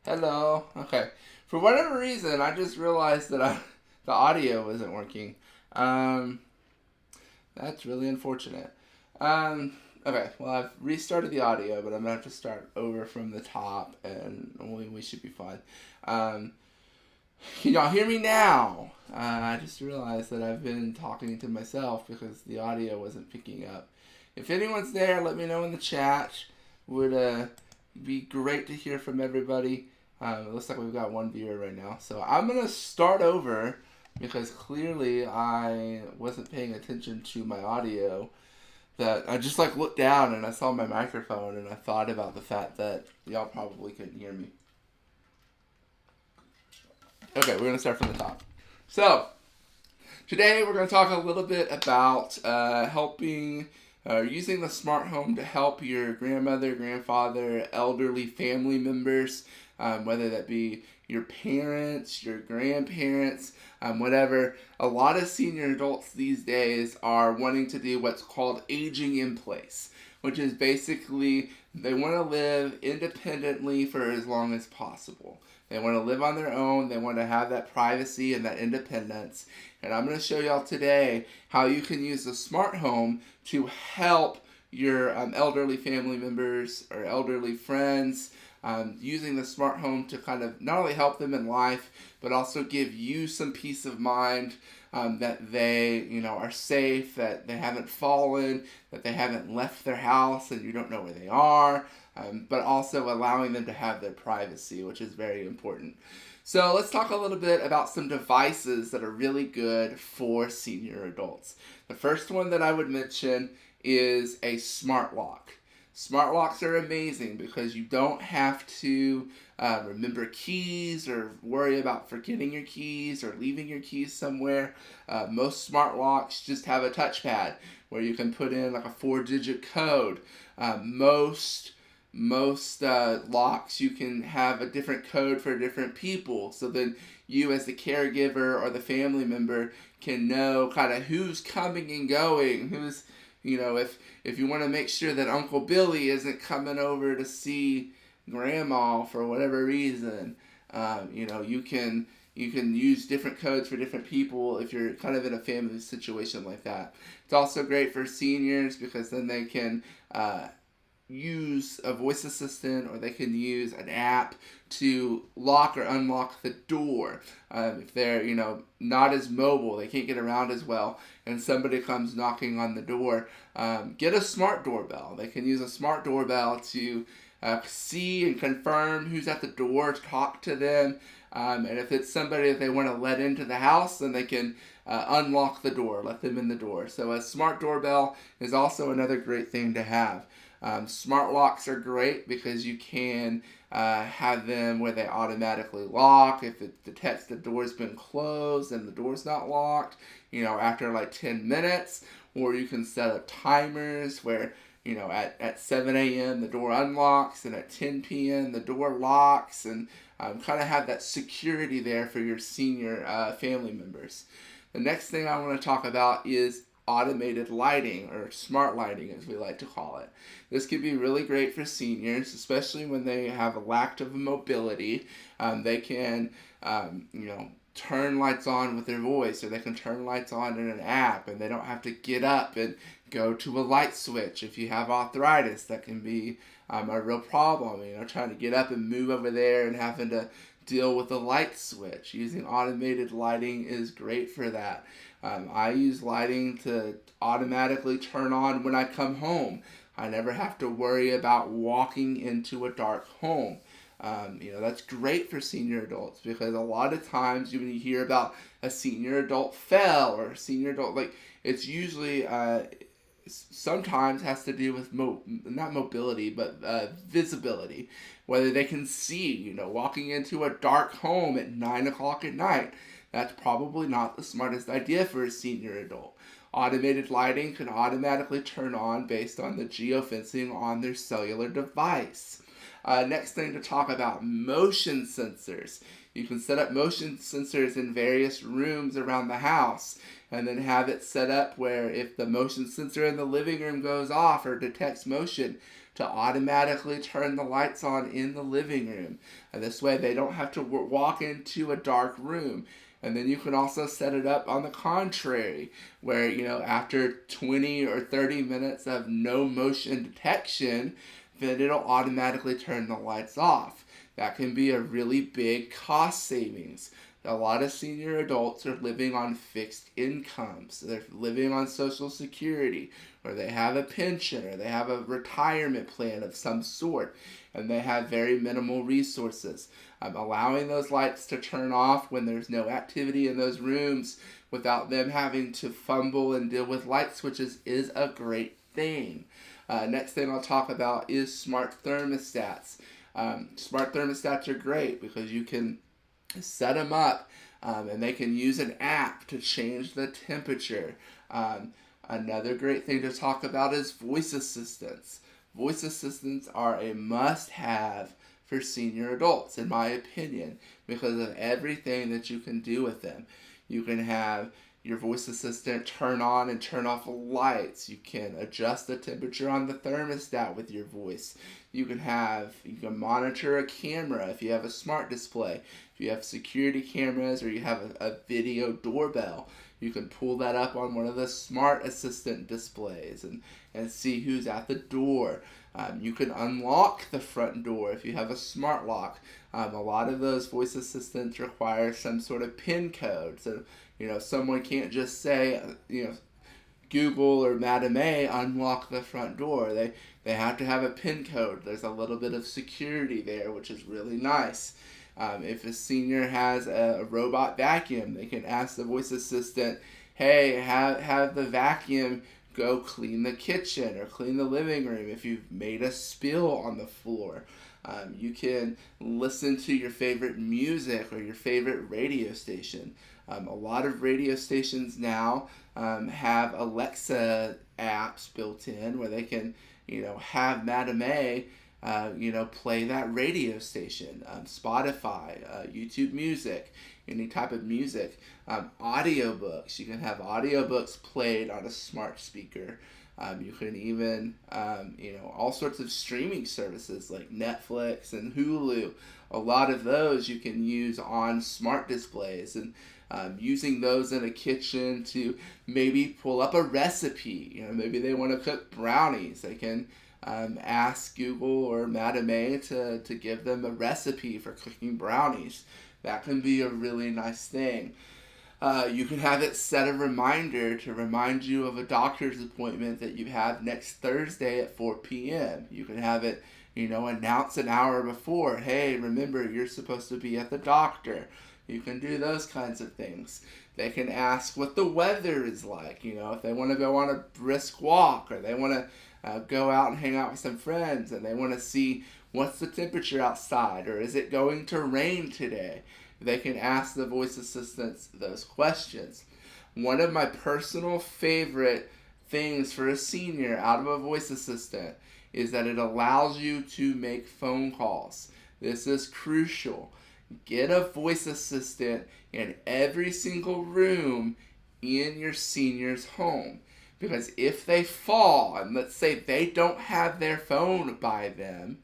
Hello. Okay. For whatever reason, I just realized that the audio wasn't working. Um, that's really unfortunate. Um, okay. Well, I've restarted the audio, but I'm gonna have to start over from the top, and we should be fine. Um, can y'all hear me now? I just realized that I've been talking to myself because the audio wasn't picking up. If anyone's there, let me know in the chat. Would be great to hear from everybody. It looks like we've got one viewer right now. So I'm going to start over because clearly I wasn't paying attention to my audio. That I just like looked down and I saw my microphone and I thought about the fact that y'all probably couldn't hear me. Okay, we're going to start from the top. So, today we're going to talk a little bit about using the smart home to help your grandmother, grandfather, elderly family members, whether that be your parents, your grandparents, whatever. A lot of senior adults these days are wanting to do what's called aging in place, which is basically they want to live independently for as long as possible. They want to live on their own. They want to have that privacy and that independence. And I'm going to show y'all today how you can use the smart home to help your elderly family members or elderly friends, using the smart home to kind of not only help them in life, but also give you some peace of mind, that they, are safe, that they haven't fallen, that they haven't left their house and you don't know where they are, but also allowing them to have their privacy, which is very important. So let's talk a little bit about some devices that are really good for senior adults. The first one that I would mention is a smart lock. Smart locks are amazing because you don't have to remember keys or worry about forgetting your keys or leaving your keys somewhere. Most smart locks just have a touchpad where you can put in like a 4-digit code. Most locks you can have a different code for different people, so then you as the caregiver or the family member can know kind of who's coming and going, who's, if you want to make sure that Uncle Billy isn't coming over to see Grandma for whatever reason, you can use different codes for different people if you're kind of in a family situation like that. It's also great for seniors because then they can use a voice assistant or they can use an app to lock or unlock the door. If they're, not as mobile, they can't get around as well, and somebody comes knocking on the door, get a smart doorbell. They can use a smart doorbell to see and confirm who's at the door, talk to them, and if it's somebody that they want to let into the house, then they can unlock the door, let them in the door. So a smart doorbell is also another great thing to have. Smart locks are great because you can have them where they automatically lock if it detects the door's been closed and the door's not locked, after like 10 minutes. Or you can set up timers where, at 7 a.m. the door unlocks and at 10 p.m. the door locks, and kind of have that security there for your senior family members. The next thing I want to talk about is automated lighting, or smart lighting as we like to call it. This can be really great for seniors, especially when they have a lack of mobility. They can, turn lights on with their voice, or they can turn lights on in an app, and they don't have to get up and go to a light switch. If you have arthritis, that can be a real problem, trying to get up and move over there and having to deal with a light switch. Using automated lighting is great for that. I use lighting to automatically turn on when I come home. I never have to worry about walking into a dark home. That's great for senior adults because a lot of times when you hear about a senior adult fell or a senior adult, it's usually sometimes has to do with not mobility but visibility, whether they can see, walking into a dark home at 9 o'clock at night. That's probably not the smartest idea for a senior adult. Automated lighting can automatically turn on based on the geofencing on their cellular device. Next thing to talk about, motion sensors. You can set up motion sensors in various rooms around the house and then have it set up where if the motion sensor in the living room goes off or detects motion, to automatically turn the lights on in the living room. And this way they don't have to walk into a dark room. And then you can also set it up on the contrary, where, after 20 or 30 minutes of no motion detection, then it'll automatically turn the lights off. That can be a really big cost savings. A lot of senior adults are living on fixed incomes. They're living on Social Security, or they have a pension, or they have a retirement plan of some sort, and they have very minimal resources. Allowing those lights to turn off when there's no activity in those rooms without them having to fumble and deal with light switches is a great thing. Next thing I'll talk about is smart thermostats. Smart thermostats are great because you can set them up and they can use an app to change the temperature. Another great thing to talk about is voice assistants. Voice assistants are a must-have for senior adults, in my opinion, because of everything that you can do with them. You can have your voice assistant turn on and turn off lights. You can adjust the temperature on the thermostat with your voice. You can monitor a camera if you have a smart display. If you have security cameras or you have a video doorbell, you can pull that up on one of the smart assistant displays and see who's at the door. You can unlock the front door if you have a smart lock. A lot of those voice assistants require some sort of PIN code. So, someone can't just say, Google or Madame A unlock the front door. They have to have a PIN code. There's a little bit of security there, which is really nice. If a senior has a robot vacuum, they can ask the voice assistant, hey, have the vacuum go clean the kitchen or clean the living room if you've made a spill on the floor. You can listen to your favorite music or your favorite radio station. A lot of radio stations now have Alexa apps built in where they can, have Madame A, play that radio station. Spotify, YouTube Music, any type of music. Audiobooks. You can have audiobooks played on a smart speaker. You can even, all sorts of streaming services like Netflix and Hulu. A lot of those you can use on smart displays, and using those in a kitchen to maybe pull up a recipe. Maybe they want to cook brownies. They can ask Google or Madame A to give them a recipe for cooking brownies. That can be a really nice thing. You can have it set a reminder to remind you of a doctor's appointment that you have next Thursday at 4 p.m. You can have it, announce an hour before, hey, remember, you're supposed to be at the doctor. You can do those kinds of things. They can ask what the weather is like, if they want to go on a brisk walk or they want to go out and hang out with some friends and they want to see what's the temperature outside or is it going to rain today. They can ask the voice assistants those questions. One of my personal favorite things for a senior out of a voice assistant is that it allows you to make phone calls. This is crucial. Get a voice assistant in every single room in your senior's home. Because if they fall, and let's say they don't have their phone by them,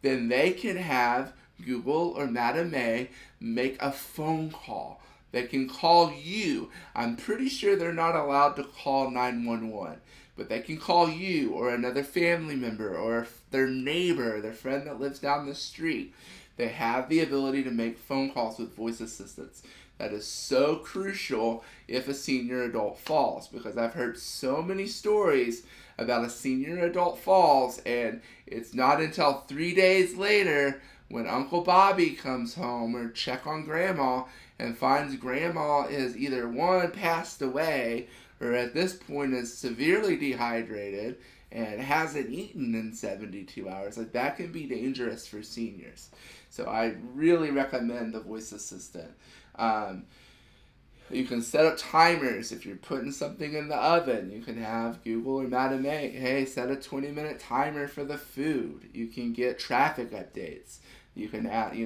then they can have Google or Madame A make a phone call. They can call you. I'm pretty sure they're not allowed to call 911, but they can call you or another family member or their neighbor, their friend that lives down the street. They have the ability to make phone calls with voice assistants. That is so crucial if a senior adult falls, because I've heard so many stories about a senior adult falls and it's not until 3 days later when Uncle Bobby comes home or check on Grandma and finds Grandma is either one, passed away, or at this point is severely dehydrated and hasn't eaten in 72 hours. Like, that can be dangerous for seniors. So I really recommend the voice assistant. You can set up timers. If you're putting something in the oven, you can have Google or Madame A, hey, set a 20-minute timer for the food. You can get traffic updates. You can add,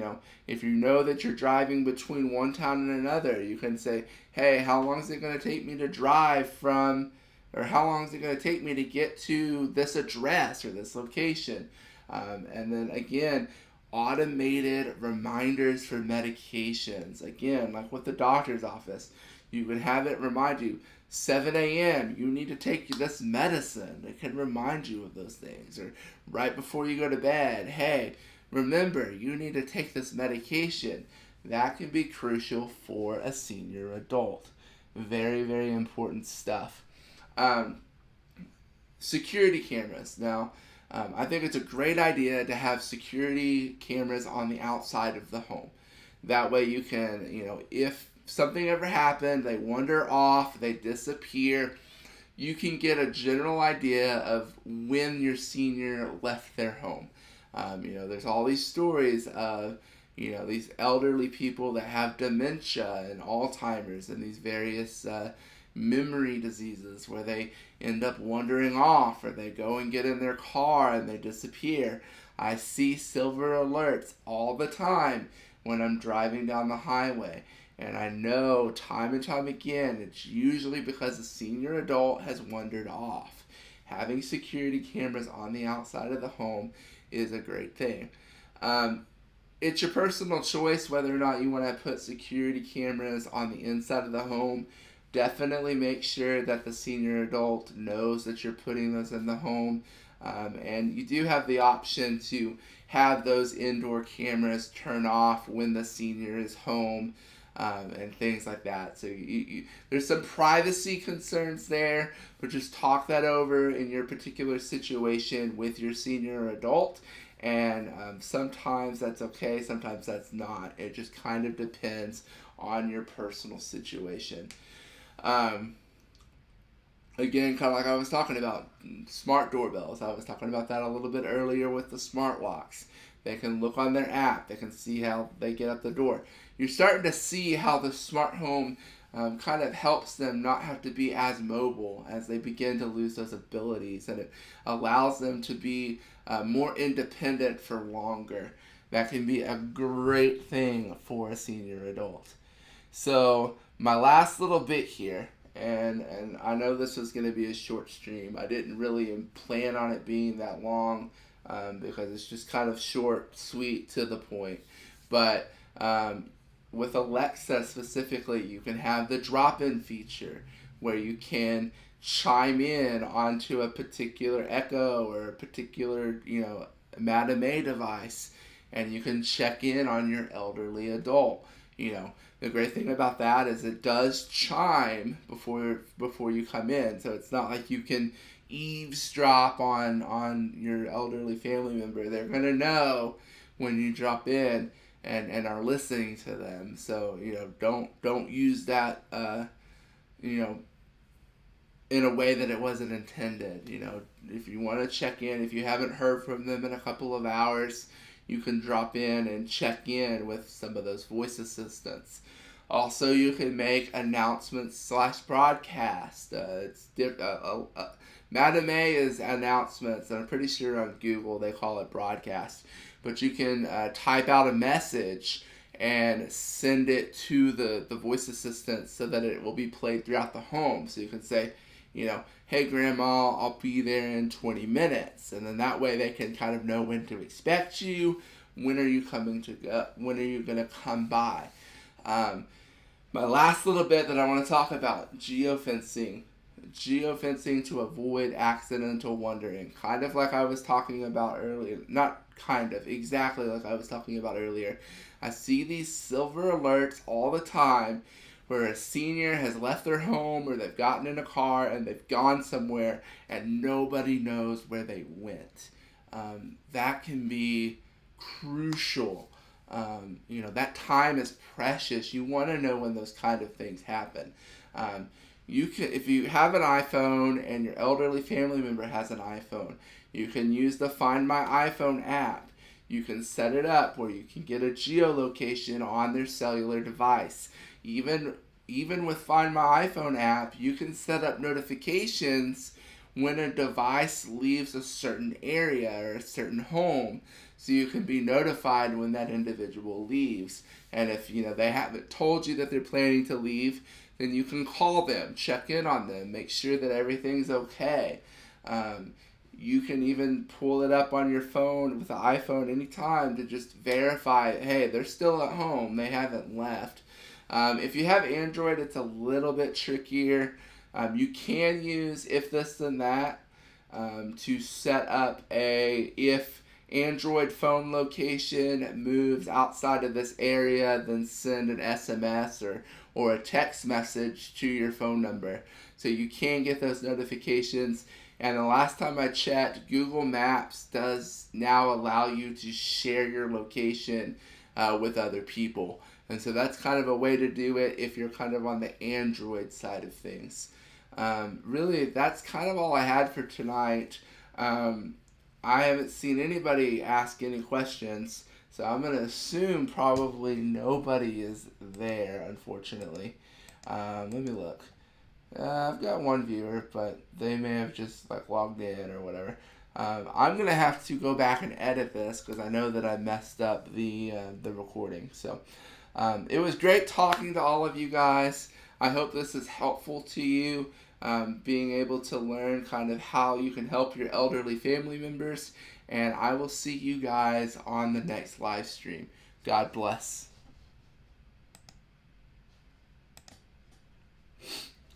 if you know that you're driving between one town and another, you can say, hey, how long is it going to take me to drive from, or how long is it going to take me to get to this address or this location? And then again, automated reminders for medications. Again, like with the doctor's office, you can have it remind you, 7 a.m., you need to take this medicine. It can remind you of those things. Or right before you go to bed, hey, remember, you need to take this medication. That can be crucial for a senior adult. Very, very important stuff. Security cameras. Now, I think it's a great idea to have security cameras on the outside of the home. That way you can, if something ever happened, they wander off, they disappear, you can get a general idea of when your senior left their home. There's all these stories of, these elderly people that have dementia and Alzheimer's and these various memory diseases where they end up wandering off, or they go and get in their car and they disappear. I see silver alerts all the time when I'm driving down the highway, and I know time and time again it's usually because a senior adult has wandered off. Having security cameras on the outside of the home is a great thing. It's your personal choice whether or not you want to put security cameras on the inside of the home. Definitely make sure that the senior adult knows that you're putting those in the home. And you do have the option to have those indoor cameras turn off when the senior is home, and things like that. So there's some privacy concerns there, but just talk that over in your particular situation with your senior adult. And sometimes that's okay, sometimes that's not. It just kind of depends on your personal situation. Again, kind of like I was talking about, smart doorbells. I was talking about that a little bit earlier with the smart locks. They can look on their app. They can see how they get up the door. You're starting to see how the smart home kind of helps them not have to be as mobile as they begin to lose those abilities, and it allows them to be more independent for longer. That can be a great thing for a senior adult. So my last little bit here, and I know this was going to be a short stream. I didn't really plan on it being that long because it's just kind of short, sweet, to the point. But with Alexa specifically, you can have the drop-in feature where you can chime in onto a particular Echo or a particular, Madame A device, and you can check in on your elderly adult. The great thing about that is it does chime before you come in, so it's not like you can eavesdrop on your elderly family member. They're gonna know when you drop in and are listening to them. So don't use that in a way that it wasn't intended. If you want to check in, if you haven't heard from them in a couple of hours, you can drop in and check in with some of those voice assistants. Also, you can make announcements / broadcast. Madame A is announcements, and I'm pretty sure on Google they call it broadcast. But you can type out a message and send it to the voice assistant so that it will be played throughout the home. So you can say, hey Grandma, I'll be there in 20 minutes. And then that way they can kind of know when to expect you, when are you going to come by. My last little bit that I want to talk about, geofencing. Geofencing to avoid accidental wandering. Kind of like I was talking about earlier. Not kind of, exactly like I was talking about earlier. I see these silver alerts all the time where a senior has left their home or they've gotten in a car and they've gone somewhere and nobody knows where they went. That can be crucial. That time is precious. You want to know when those kind of things happen. If you have an iPhone and your elderly family member has an iPhone, you can use the Find My iPhone app. You can set it up where you can get a geolocation on their cellular device. Even even with Find My iPhone app, you can set up notifications when a device leaves a certain area or a certain home, so you can be notified when that individual leaves. And if they haven't told you that they're planning to leave, then you can call them, check in on them, make sure that everything's okay. You can even pull it up on your phone with the iPhone anytime to just verify, hey, they're still at home, they haven't left. If you have Android, it's a little bit trickier. You can use if this then that to set up if Android phone location moves outside of this area, then send an SMS or a text message to your phone number. So you can get those notifications. And the last time I checked, Google Maps does now allow you to share your location with other people. And so that's kind of a way to do it if you're kind of on the Android side of things. Really, that's kind of all I had for tonight. I haven't seen anybody ask any questions, so I'm going to assume probably nobody is there, unfortunately. Let me look. I've got one viewer, but they may have just logged in or whatever. I'm going to have to go back and edit this because I know that I messed up the recording. So it was great talking to all of you guys. I hope this is helpful to you, being able to learn kind of how you can help your elderly family members. And I will see you guys on the next live stream. God bless.